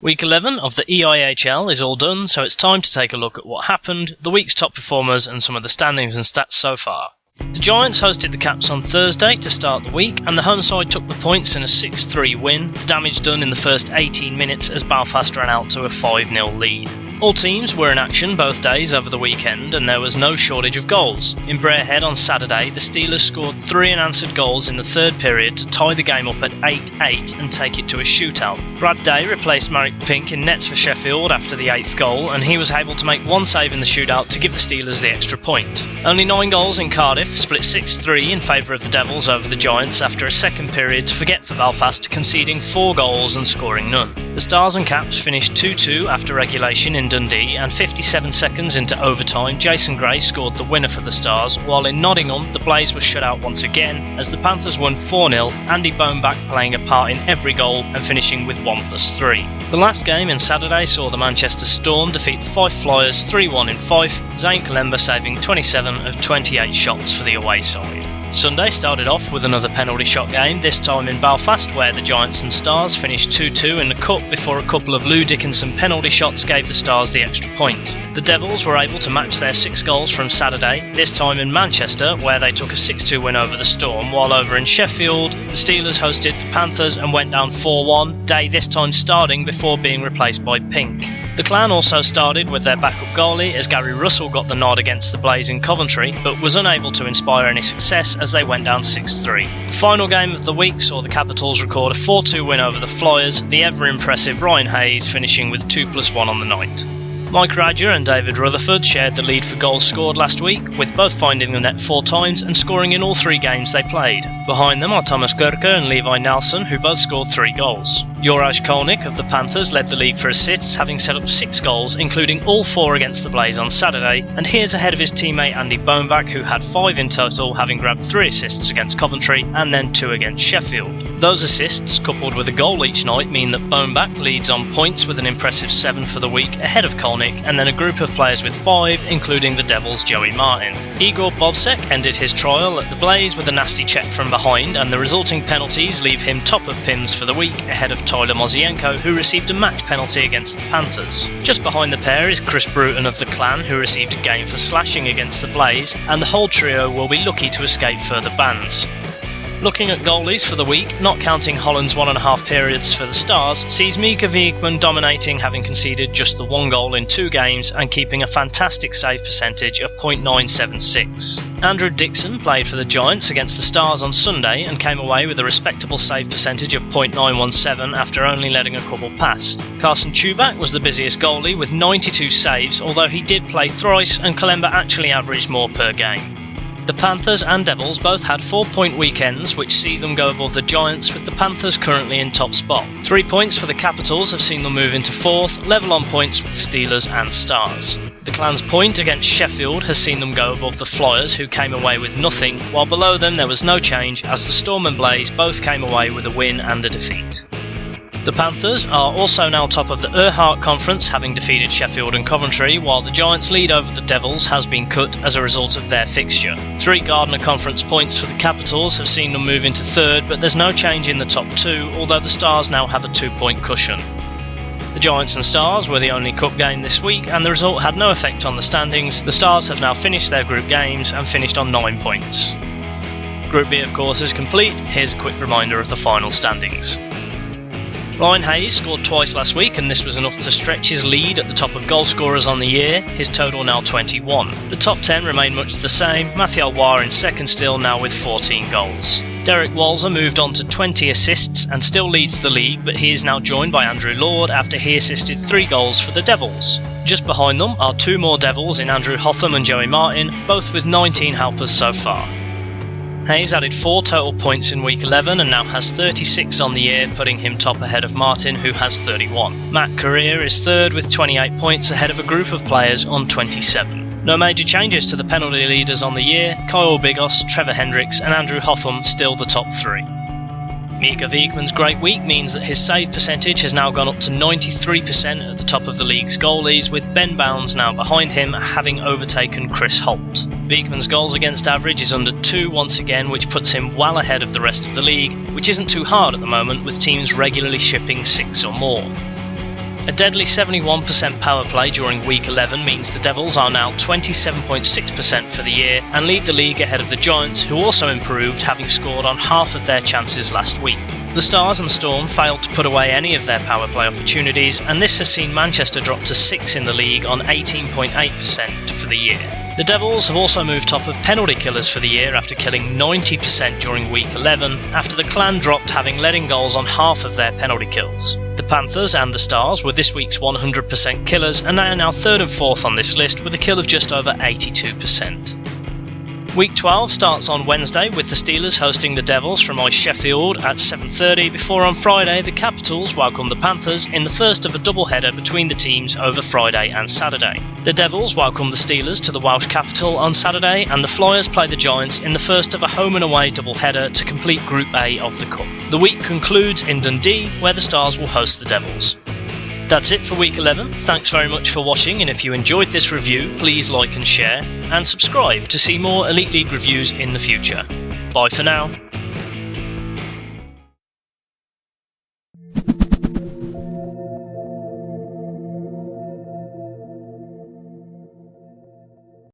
Week 11 of the EIHL is all done, so it's time to take a look at what happened, the week's top performers and some of the standings and stats so far. The Giants hosted the Caps on Thursday to start the week, and the home side took the points in a 6-3 win, the damage done in the first 18 minutes as Belfast ran out to a 5-0 lead. All teams were in action both days over the weekend, and there was no shortage of goals. In Brarehead on Saturday, the Steelers scored 3 unanswered goals in the third period to tie the game up at 8-8 and take it to a shootout. Brad Day replaced Marek Pink in nets for Sheffield after the 8th goal, and he was able to make one save in the shootout to give the Steelers the extra point. Only 9 goals in Cardiff, split 6-3 in favour of the Devils over the Giants after a second period to forget for Belfast, conceding 4 goals and scoring none. The Stars and Caps finished 2-2 after regulation in Dundee, and 57 seconds into overtime, Jason Gray scored the winner for the Stars, while in Nottingham the Blaze was shut out once again as the Panthers won 4-0, Andy Boneback playing a part in every goal and finishing with 1+3. The last game in Saturday saw the Manchester Storm defeat the Fife Flyers 3-1 in Fife, Zane Kalemba saving 27 of 28 shots for the away side. Sunday started off with another penalty shot game, this time in Belfast, where the Giants and Stars finished 2-2 in the Cup before a couple of Lou Dickinson penalty shots gave the Stars the extra point. The Devils were able to match their 6 goals from Saturday, this time in Manchester, where they took a 6-2 win over the Storm, while over in Sheffield, the Steelers hosted the Panthers and went down 4-1, Day this time starting before being replaced by Pink. The Clan also started with their backup goalie as Gary Russell got the nod against the Blaze in Coventry, but was unable to inspire any success as they went down 6-3. The final game of the week saw the Capitals record a 4-2 win over the Flyers, the ever-impressive Ryan Hayes finishing with 2+1 on the night. Mike Radger and David Rutherford shared the lead for goals scored last week, with both finding the net 4 times and scoring in all 3 games they played. Behind them are Thomas Gurka and Levi Nelson, who both scored 3 goals. Juraj Kolnick of the Panthers led the league for assists, having set up 6 goals, including all 4 against the Blaze on Saturday, and here's ahead of his teammate Andy Boneback, who had 5 in total, having grabbed 3 assists against Coventry and then 2 against Sheffield. Those assists, coupled with a goal each night, mean that Boneback leads on points with an impressive 7 for the week, ahead of Kolnick, and then a group of players with 5, including the Devils' Joey Martin. Igor Bobsek ended his trial at the Blaze with a nasty check from behind, and the resulting penalties leave him top of PIMS for the week, ahead of Tyler Mozienko, who received a match penalty against the Panthers. Just behind the pair is Chris Bruton of the Clan, who received a game for slashing against the Blaze, and the whole trio will be lucky to escape further bans. Looking at goalies for the week, not counting Holland's 1.5 periods for the Stars, sees Mika Wiegman dominating, having conceded just the 1 goal in 2 games and keeping a fantastic save percentage of .976. Andrew Dixon played for the Giants against the Stars on Sunday and came away with a respectable save percentage of .917 after only letting a couple past. Carson Chubak was the busiest goalie with 92 saves, although he did play thrice and Kalemba actually averaged more per game. The Panthers and Devils both had 4-point weekends, which see them go above the Giants, with the Panthers currently in top spot. 3 points for the Capitals have seen them move into 4th, level on points with the Steelers and Stars. The Clan's point against Sheffield has seen them go above the Flyers, who came away with nothing, while below them there was no change as the Storm and Blaze both came away with a win and a defeat. The Panthers are also now top of the EIHL Conference, having defeated Sheffield and Coventry, while the Giants' lead over the Devils has been cut as a result of their fixture. 3 Gardner Conference points for the Capitals have seen them move into 3rd, but there's no change in the top 2, although the Stars now have a 2-point cushion. The Giants and Stars were the only cup game this week, and the result had no effect on the standings. The Stars have now finished their group games and finished on 9 points. Group B, of course, is complete. Here's a quick reminder of the final standings. Ryan Hayes scored twice last week, and this was enough to stretch his lead at the top of goal scorers on the year, his total now 21. The top 10 remain much the same, Mathieu War in second still, now with 14 goals. Derek Walser moved on to 20 assists and still leads the league, but he is now joined by Andrew Lord after he assisted 3 goals for the Devils. Just behind them are 2 more Devils in Andrew Hotham and Joey Martin, both with 19 helpers so far. Hayes added 4 total points in week 11 and now has 36 on the year, putting him top ahead of Martin, who has 31. Matt Career is 3rd with 28 points ahead of a group of players on 27. No major changes to the penalty leaders on the year, Kyle Bigos, Trevor Hendricks and Andrew Hotham still the top 3. Mika Wiegman's great week means that his save percentage has now gone up to 93% at the top of the league's goalies, with Ben Bounds now behind him, having overtaken Chris Holt. Wiegman's goals against average is under 2 once again, which puts him well ahead of the rest of the league, which isn't too hard at the moment, with teams regularly shipping 6 or more. A deadly 71% power play during Week 11 means the Devils are now 27.6% for the year and lead the league ahead of the Giants, who also improved, having scored on half of their chances last week. The Stars and Storm failed to put away any of their power play opportunities, and this has seen Manchester drop to 6th in the league on 18.8% for the year. The Devils have also moved top of penalty killers for the year after killing 90% during Week 11, after the Clan dropped, having let in goals on half of their penalty kills. The Panthers and the Stars were this week's 100% killers, and they are now 3rd and 4th on this list with a kill of just over 82%. Week 12 starts on Wednesday with the Steelers hosting the Devils from Ice Sheffield at 7:30, before on Friday the Capitals welcome the Panthers in the first of a doubleheader between the teams over Friday and Saturday. The Devils welcome the Steelers to the Welsh capital on Saturday, and the Flyers play the Giants in the first of a home and away doubleheader to complete Group A of the Cup. The week concludes in Dundee, where the Stars will host the Devils. That's it for Week 11. Thanks very much for watching, and if you enjoyed this review, please like and share, and subscribe to see more Elite League reviews in the future. Bye for now.